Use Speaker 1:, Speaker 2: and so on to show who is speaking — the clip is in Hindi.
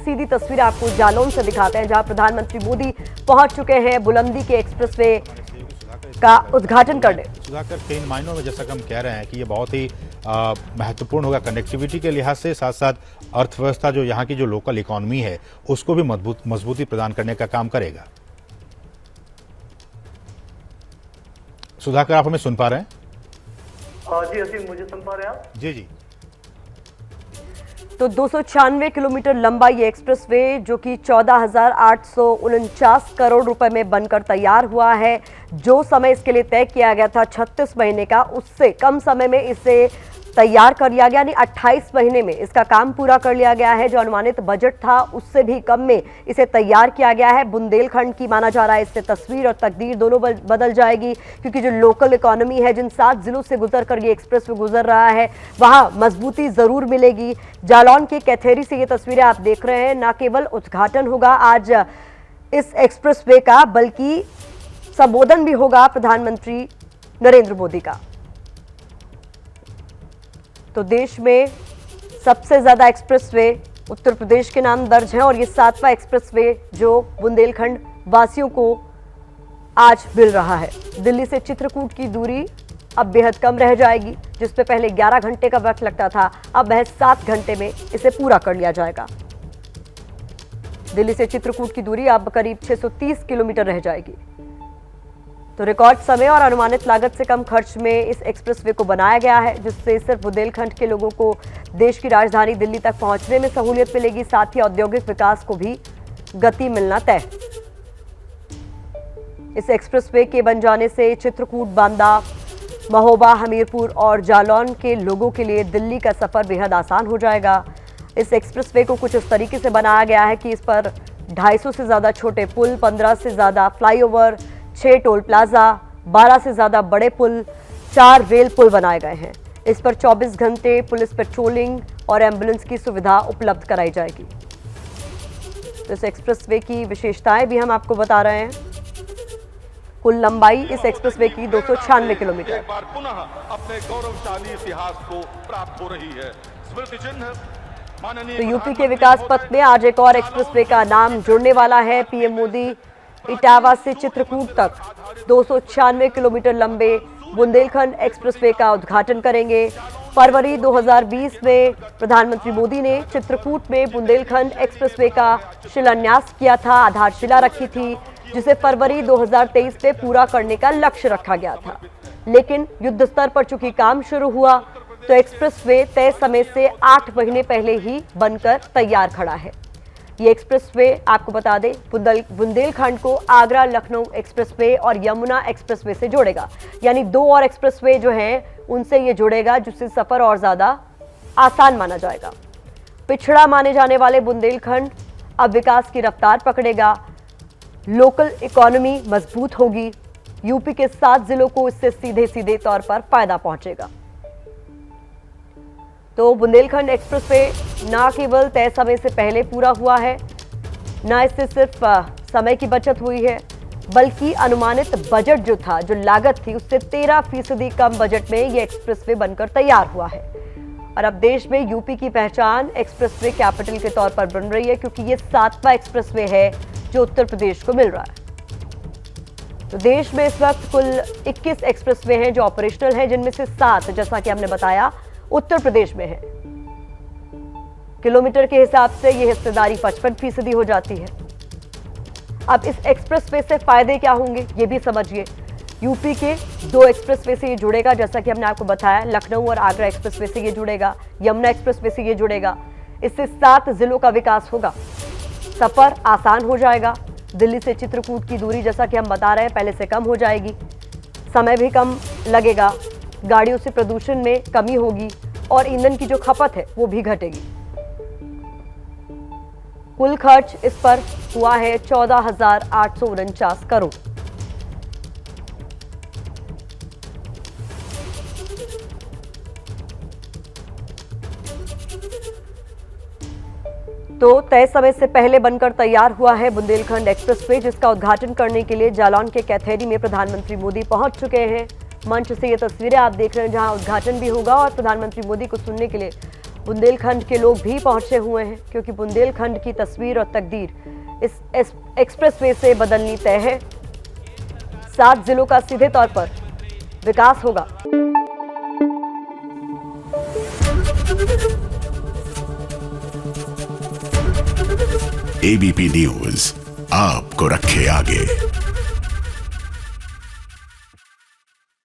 Speaker 1: सीधी तस्वीर आपको जालौन से दिखाते हैं, जहां प्रधानमंत्री मोदी पहुंच चुके हैं बुलंदी के एक्सप्रेसवे का उद्घाटन करने।
Speaker 2: सुधाकर, कई मायनों में जैसा कि हम कह रहे हैं कि ये बहुत ही महत्वपूर्ण होगा कनेक्टिविटी के लिहाज से, साथ साथ अर्थव्यवस्था जो यहाँ की जो लोकल इकोनॉमी है उसको भी मजबूती प्रदान करने का काम करेगा। सुधाकर, आप हमें सुन पा रहे हैं?
Speaker 3: जी असीम, मुझे सुन पा रहे हैं आप?
Speaker 2: जी जी।
Speaker 1: तो 296 किलोमीटर लंबा ये एक्सप्रेसवे जो कि 14,849 करोड़ रुपए में बनकर तैयार हुआ है, जो समय इसके लिए तय किया गया था 36 महीने का, उससे कम समय में इसे तैयार कर लिया गया, यानी 28 महीने में इसका काम पूरा कर लिया गया है। जो अनुमानित बजट था उससे भी कम में इसे तैयार किया गया है। बुंदेलखंड की माना जा रहा है इससे तस्वीर और तकदीर दोनों बदल जाएगी, क्योंकि जो लोकल इकोनॉमी है, जिन 7 जिलों से गुजर कर ये एक्सप्रेस वे गुजर रहा है, वहां मजबूती जरूर मिलेगी। जालौन के कैथेरी से ये तस्वीरें आप देख रहे हैं। न केवल उद्घाटन होगा आज इस एक्सप्रेस वे का, बल्कि संबोधन भी होगा प्रधानमंत्री नरेंद्र मोदी का। तो देश में सबसे ज्यादा एक्सप्रेसवे उत्तर प्रदेश के नाम दर्ज है, और ये 7वां एक्सप्रेसवे जो बुंदेलखंड वासियों को आज मिल रहा है। दिल्ली से चित्रकूट की दूरी अब बेहद कम रह जाएगी, जिसपे पहले 11 घंटे का वक्त लगता था, अब महज 7 घंटे में इसे पूरा कर लिया जाएगा। दिल्ली से चित्रकूट की दूरी अब करीब 630 किलोमीटर रह जाएगी। तो रिकॉर्ड समय और अनुमानित लागत से कम खर्च में इस एक्सप्रेसवे को बनाया गया है, जिससे सिर्फ बुंदेलखंड के लोगों को देश की राजधानी दिल्ली तक पहुंचने में सहूलियत मिलेगी, साथ ही औद्योगिक विकास को भी गति मिलना तय। इस एक्सप्रेसवे के बन जाने से चित्रकूट, बांदा, महोबा, हमीरपुर और जालौन के लोगों के लिए दिल्ली का सफर बेहद आसान हो जाएगा। इस एक्सप्रेसवे को कुछ इस तरीके से बनाया गया है कि इस पर 250 से ज्यादा छोटे पुल, 15 से ज्यादा फ्लाईओवर, 6 टोल प्लाजा, 12 से ज्यादा बड़े पुल, 4 रेल पुल बनाए गए हैं। इस पर 24 घंटे पुलिस पेट्रोलिंग और एम्बुलेंस की सुविधा उपलब्ध कराई जाएगी। तो इस एक्सप्रेसवे की विशेषताएं भी हम आपको बता रहे हैं। कुल लंबाई इस एक्सप्रेसवे की 296 किलोमीटर।
Speaker 4: एक बार पुनः अपने गौरवशाली इतिहास को प्राप्त हो रही है। स्मृति चिन्ह
Speaker 1: तो यूपी के विकास पथ में आज एक और एक्सप्रेसवे का नाम जुड़ने वाला है। पीएम मोदी इटावा से चित्रकूट तक 296 किलोमीटर लंबे बुंदेलखंड एक्सप्रेसवे का उद्घाटन करेंगे। फरवरी 2020 में प्रधानमंत्री मोदी ने चित्रकूट में बुंदेलखंड एक्सप्रेसवे का शिलान्यास किया था, आधारशिला रखी थी, जिसे फरवरी 2023 में पूरा करने का लक्ष्य रखा गया था। लेकिन युद्ध स्तर पर चूंकि काम शुरू हुआ, तो एक्सप्रेसवे तय समय से 8 महीने पहले ही बनकर तैयार खड़ा है। ये एक्सप्रेसवे आपको बता दें, बुंदेलखंड को आगरा लखनऊ एक्सप्रेसवे और यमुना एक्सप्रेसवे से जोड़ेगा, यानी 2 और एक्सप्रेसवे जो हैं उनसे ये जुड़ेगा, जिससे सफर और ज्यादा आसान माना जाएगा। पिछड़ा माने जाने वाले बुंदेलखंड अब विकास की रफ्तार पकड़ेगा, लोकल इकोनॉमी मजबूत होगी, यूपी के 7 जिलों को इससे सीधे सीधे तौर पर फायदा पहुंचेगा। तो बुंदेलखंड एक्सप्रेसवे न केवल तय समय से पहले पूरा हुआ है, न इससे सिर्फ समय की बचत हुई है, बल्कि अनुमानित बजट जो था, जो लागत थी, उससे 13% कम बजट में ये एक्सप्रेसवे बनकर तैयार हुआ है। और अब देश में यूपी की पहचान एक्सप्रेसवे कैपिटल के तौर पर बन रही है, क्योंकि ये 7वां एक्सप्रेसवे है जो उत्तर प्रदेश को मिल रहा है। तो देश में इस वक्त कुल 21 एक्सप्रेसवे हैं जो ऑपरेशनल हैं, जिनमें से 7, जैसा कि हमने बताया, उत्तर प्रदेश में है। किलोमीटर के हिसाब से यह हिस्सेदारी 55% हो जाती है। अब इस एक्सप्रेसवे से फायदे क्या होंगे ये भी समझिए। यूपी के 2 एक्सप्रेसवे से ये जुड़ेगा, जैसा कि हमने आपको बताया, लखनऊ और आगरा एक्सप्रेसवे से ये जुड़ेगा, यमुना एक्सप्रेसवे से ये जुड़ेगा। इससे 7 जिलों का विकास होगा, सफर आसान हो जाएगा। दिल्ली से चित्रकूट की दूरी, जैसा कि हम बता रहे हैं, पहले से कम हो जाएगी, समय भी कम लगेगा, गाड़ियों से प्रदूषण में कमी होगी और ईंधन की जो खपत है वो भी घटेगी। कुल खर्च इस पर हुआ है 14,849 करोड़। तो तय समय से पहले बनकर तैयार हुआ है बुंदेलखंड एक्सप्रेसवे, जिसका उद्घाटन करने के लिए जालौन के कैथेरी में प्रधानमंत्री मोदी पहुंच चुके हैं। मंच से ये तस्वीरें आप देख रहे हैं, जहां उद्घाटन भी होगा और प्रधानमंत्री मोदी को सुनने के लिए बुंदेलखंड के लोग भी पहुंचे हुए हैं क्योंकि बुंदेलखंड की तस्वीर और तकदीर इस एक्सप्रेसवे से बदलनी तय है। 7 जिलों का सीधे तौर पर विकास होगा।
Speaker 5: एबीपी न्यूज आपको रखे आगे।